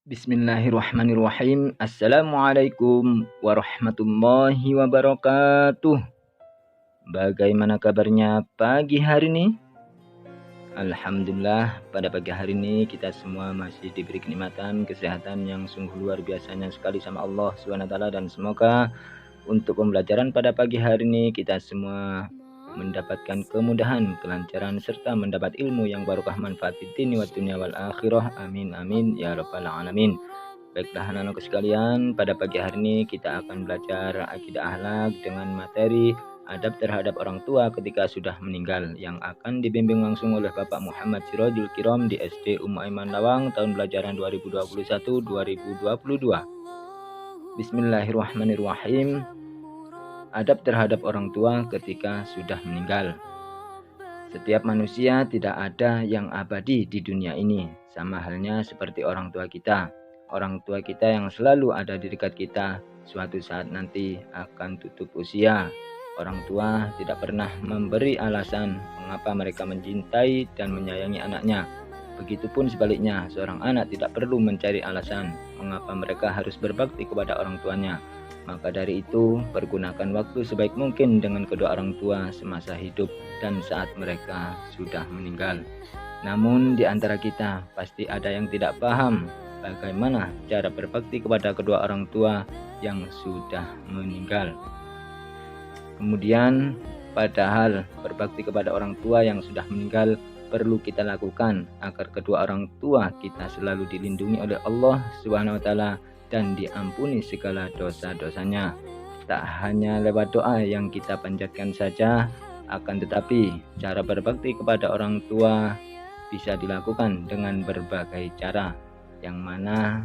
Bismillahirrahmanirrahim. Assalamualaikum warahmatullahi wabarakatuh. Bagaimana kabarnya pagi hari ini? Alhamdulillah, pada pagi hari ini kita semua masih diberi kenikmatan kesehatan yang sungguh luar biasanya sekali sama Allah SWT, dan semoga untuk pembelajaran pada pagi hari ini kita semua mendapatkan kemudahan, kelancaran, serta mendapat ilmu yang barokah, manfaat di dunia wa dunia wal akhirah. Amin amin ya rabbal alamin. Baiklah anak-anakku sekalian, pada pagi hari ini kita akan belajar akidah akhlak dengan materi adab terhadap orang tua ketika sudah meninggal, yang akan dibimbing langsung oleh Bapak Muhammad Sirojul Kirom di SD Aiman Lawang tahun pelajaran 2021-2022. Bismillahirrahmanirrahim. Adab terhadap orang tua ketika sudah meninggal. Setiap manusia tidak ada yang abadi di dunia ini, sama halnya seperti orang tua kita. Orang tua kita yang selalu ada di dekat kita, suatu saat nanti akan tutup usia. Orang tua tidak pernah memberi alasan mengapa mereka mencintai dan menyayangi anaknya. Begitupun sebaliknya, seorang anak tidak perlu mencari alasan mengapa mereka harus berbakti kepada orang tuanya. Maka dari itu, pergunakan waktu sebaik mungkin dengan kedua orang tua semasa hidup dan saat mereka sudah meninggal. Namun di antara kita pasti ada yang tidak paham bagaimana cara berbakti kepada kedua orang tua yang sudah meninggal. Kemudian, padahal berbakti kepada orang tua yang sudah meninggal perlu kita lakukan agar kedua orang tua kita selalu dilindungi oleh Allah SWT dan diampuni segala dosa-dosanya. Tak hanya lewat doa yang kita panjatkan saja, akan tetapi cara berbakti kepada orang tua bisa dilakukan dengan berbagai cara, yang mana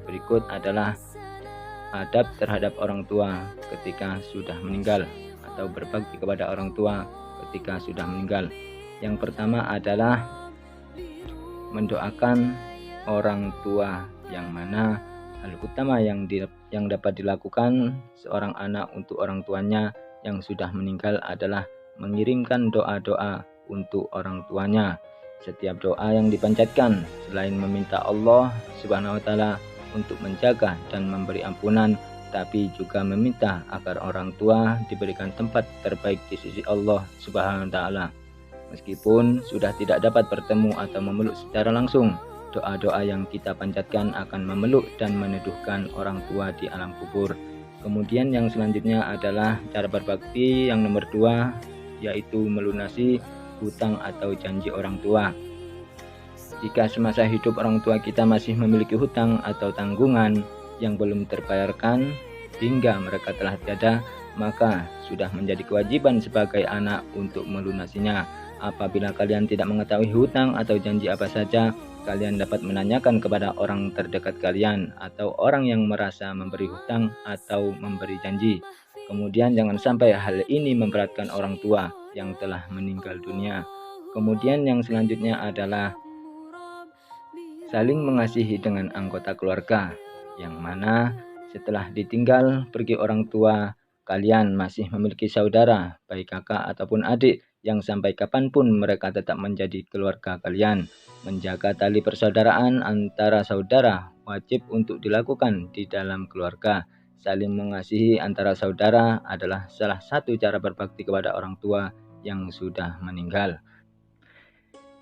berikut adalah adab terhadap orang tua ketika sudah meninggal, atau berbakti kepada orang tua ketika sudah meninggal. Yang pertama adalah mendoakan orang tua, yang mana hal utama yang dapat dilakukan seorang anak untuk orang tuanya yang sudah meninggal adalah mengirimkan doa-doa untuk orang tuanya. Setiap doa yang dipanjatkan selain meminta Allah SWT untuk menjaga dan memberi ampunan, tapi juga meminta agar orang tua diberikan tempat terbaik di sisi Allah SWT. Meskipun sudah tidak dapat bertemu atau memeluk secara langsung, doa-doa yang kita panjatkan akan memeluk dan meneduhkan orang tua di alam kubur. Kemudian yang selanjutnya adalah cara berbakti yang nomor 2, yaitu melunasi hutang atau janji orang tua. Jika semasa hidup orang tua kita masih memiliki hutang atau tanggungan yang belum terbayarkan hingga mereka telah tiada, maka sudah menjadi kewajiban sebagai anak untuk melunasinya. Apabila kalian tidak mengetahui hutang atau janji apa saja, kalian dapat menanyakan kepada orang terdekat kalian atau orang yang merasa memberi hutang atau memberi janji. Kemudian jangan sampai hal ini memberatkan orang tua yang telah meninggal dunia. Kemudian yang selanjutnya adalah saling mengasihi dengan anggota keluarga, yang mana setelah ditinggal pergi orang tua, kalian masih memiliki saudara, baik kakak ataupun adik, yang sampai kapanpun mereka tetap menjadi keluarga kalian. Menjaga tali persaudaraan antara saudara wajib untuk dilakukan di dalam keluarga. Saling mengasihi antara saudara adalah salah satu cara berbakti kepada orang tua yang sudah meninggal.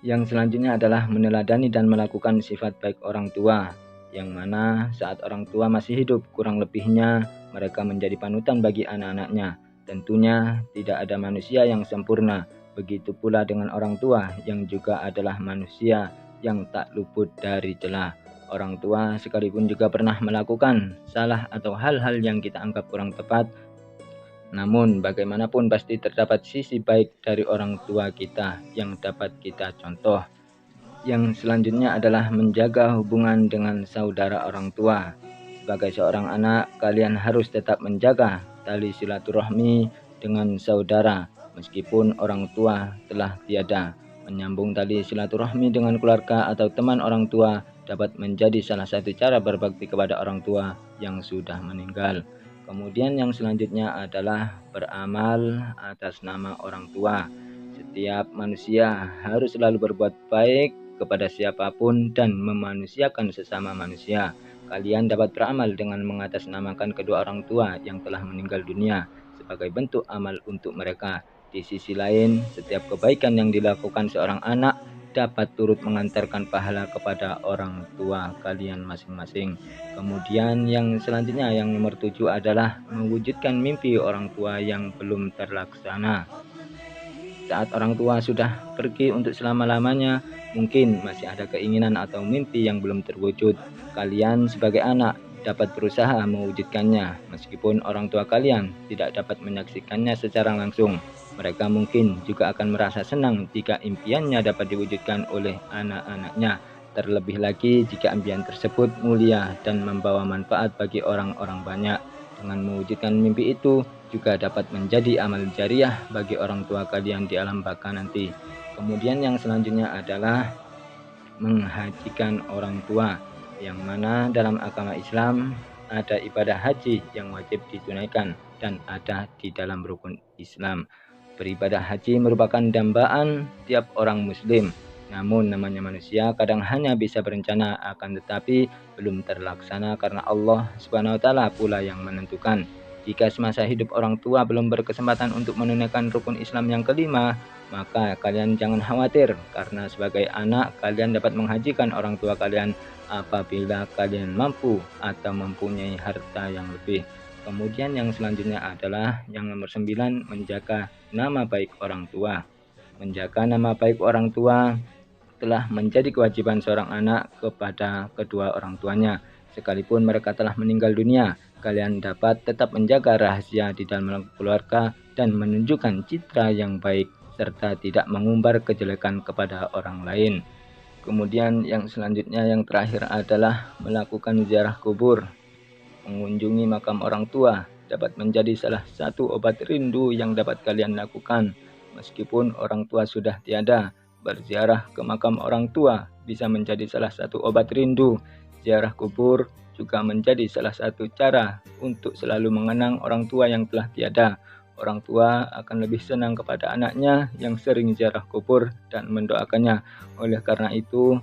Yang selanjutnya adalah meneladani dan melakukan sifat baik orang tua, yang mana saat orang tua masih hidup, kurang lebihnya mereka menjadi panutan bagi anak-anaknya. Tentunya tidak ada manusia yang sempurna, begitu pula dengan orang tua yang juga adalah manusia yang tak luput dari celah. Orang tua sekalipun juga pernah melakukan salah atau hal-hal yang kita anggap kurang tepat, namun bagaimanapun pasti terdapat sisi baik dari orang tua kita yang dapat kita contoh. Yang selanjutnya adalah menjaga hubungan dengan saudara orang tua. Sebagai seorang anak, kalian harus tetap menjaga tali silaturahmi dengan saudara meskipun orang tua telah tiada. Menyambung tali silaturahmi dengan keluarga atau teman orang tua dapat menjadi salah satu cara berbakti kepada orang tua yang sudah meninggal. Kemudian yang selanjutnya adalah beramal atas nama orang tua. Setiap manusia harus selalu berbuat baik kepada siapapun dan memanusiakan sesama manusia. Kalian dapat beramal dengan mengatasnamakan kedua orang tua yang telah meninggal dunia sebagai bentuk amal untuk mereka. Di sisi lain, setiap kebaikan yang dilakukan seorang anak dapat turut mengantarkan pahala kepada orang tua kalian masing-masing. Kemudian yang selanjutnya, yang nomor 7 adalah mewujudkan mimpi orang tua yang belum terlaksana. Saat orang tua sudah pergi untuk selama-lamanya, mungkin masih ada keinginan atau mimpi yang belum terwujud. Kalian sebagai anak dapat berusaha mewujudkannya, meskipun orang tua kalian tidak dapat menyaksikannya secara langsung. Mereka mungkin juga akan merasa senang jika impiannya dapat diwujudkan oleh anak-anaknya. Terlebih lagi jika impian tersebut mulia dan membawa manfaat bagi orang-orang banyak. Dengan mewujudkan mimpi itu juga dapat menjadi amal jariah bagi orang tua kalian di alam baka nanti. Kemudian yang selanjutnya adalah menghajikan orang tua, yang mana dalam agama Islam ada ibadah haji yang wajib ditunaikan dan ada di dalam rukun Islam. Beribadah haji merupakan dambaan tiap orang muslim. Namun namanya manusia kadang hanya bisa berencana, akan tetapi belum terlaksana karena Allah Subhanahu wa taala pula yang menentukan. Jika semasa hidup orang tua belum berkesempatan untuk menunaikan rukun Islam yang kelima, maka kalian jangan khawatir, karena sebagai anak kalian dapat menghajikan orang tua kalian apabila kalian mampu atau mempunyai harta yang lebih. Kemudian yang selanjutnya adalah yang nomor 9, menjaga nama baik orang tua. Menjaga nama baik orang tua telah menjadi kewajiban seorang anak kepada kedua orang tuanya. Sekalipun mereka telah meninggal dunia, kalian dapat tetap menjaga rahasia di dalam keluarga dan menunjukkan citra yang baik serta tidak mengumbar kejelekan kepada orang lain. Kemudian yang selanjutnya, yang terakhir adalah melakukan ziarah kubur. Mengunjungi makam orang tua dapat menjadi salah satu obat rindu yang dapat kalian lakukan. Meskipun orang tua sudah tiada, berziarah ke makam orang tua bisa menjadi salah satu obat rindu. Ziarah kubur juga menjadi salah satu cara untuk selalu mengenang orang tua yang telah tiada. Orang tua akan lebih senang kepada anaknya yang sering ziarah kubur dan mendoakannya. Oleh karena itu,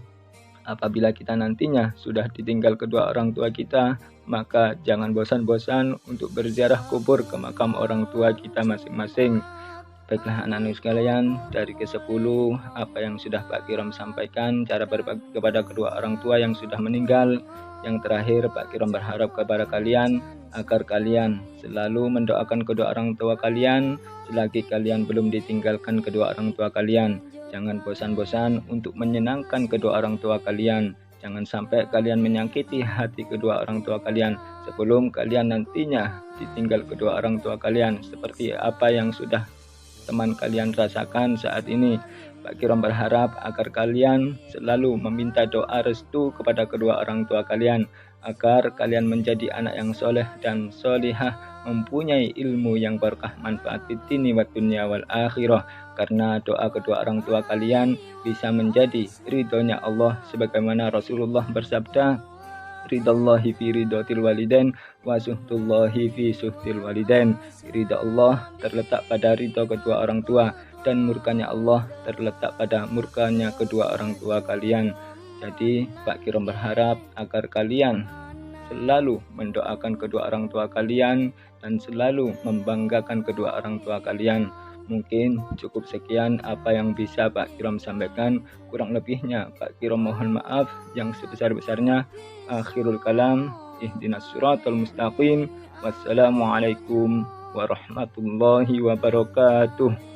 apabila kita nantinya sudah ditinggal kedua orang tua kita, maka jangan bosan-bosan untuk berziarah kubur ke makam orang tua kita masing-masing. Baiklah anak-anak sekalian, dari ke-10 apa yang sudah Pak Kirom sampaikan, cara berbagi kepada kedua orang tua yang sudah meninggal. Yang terakhir, Pak Kirom berharap kepada kalian agar kalian selalu mendoakan kedua orang tua kalian selagi kalian belum ditinggalkan kedua orang tua kalian. Jangan bosan-bosan untuk menyenangkan kedua orang tua kalian. Jangan sampai kalian menyakiti hati kedua orang tua kalian sebelum kalian nantinya ditinggal kedua orang tua kalian, seperti apa yang sudah teman kalian rasakan saat ini. Pak Kirom berharap agar kalian selalu meminta doa restu kepada kedua orang tua kalian, agar kalian menjadi anak yang soleh dan solihah, mempunyai ilmu yang berkah manfaat fid dini wa dunya wal akhirah, karena doa kedua orang tua kalian bisa menjadi ridhonya Allah, sebagaimana Rasulullah bersabda, ridallahi fi ridatil walidain wa suhtullahi fi suhtil walidain. Ridha Allah terletak pada ridha kedua orang tua, dan murkanya Allah terletak pada murkanya kedua orang tua kalian. Jadi Pak Kirom berharap agar kalian selalu mendoakan kedua orang tua kalian dan selalu membanggakan kedua orang tua kalian. Mungkin cukup sekian apa yang bisa Pak Kirom sampaikan. Kurang lebihnya Pak Kirom mohon maaf yang sebesar-besarnya. Akhirul kalam, ihdinas siratal mustaqim. Wassalamualaikum warahmatullahi wabarakatuh.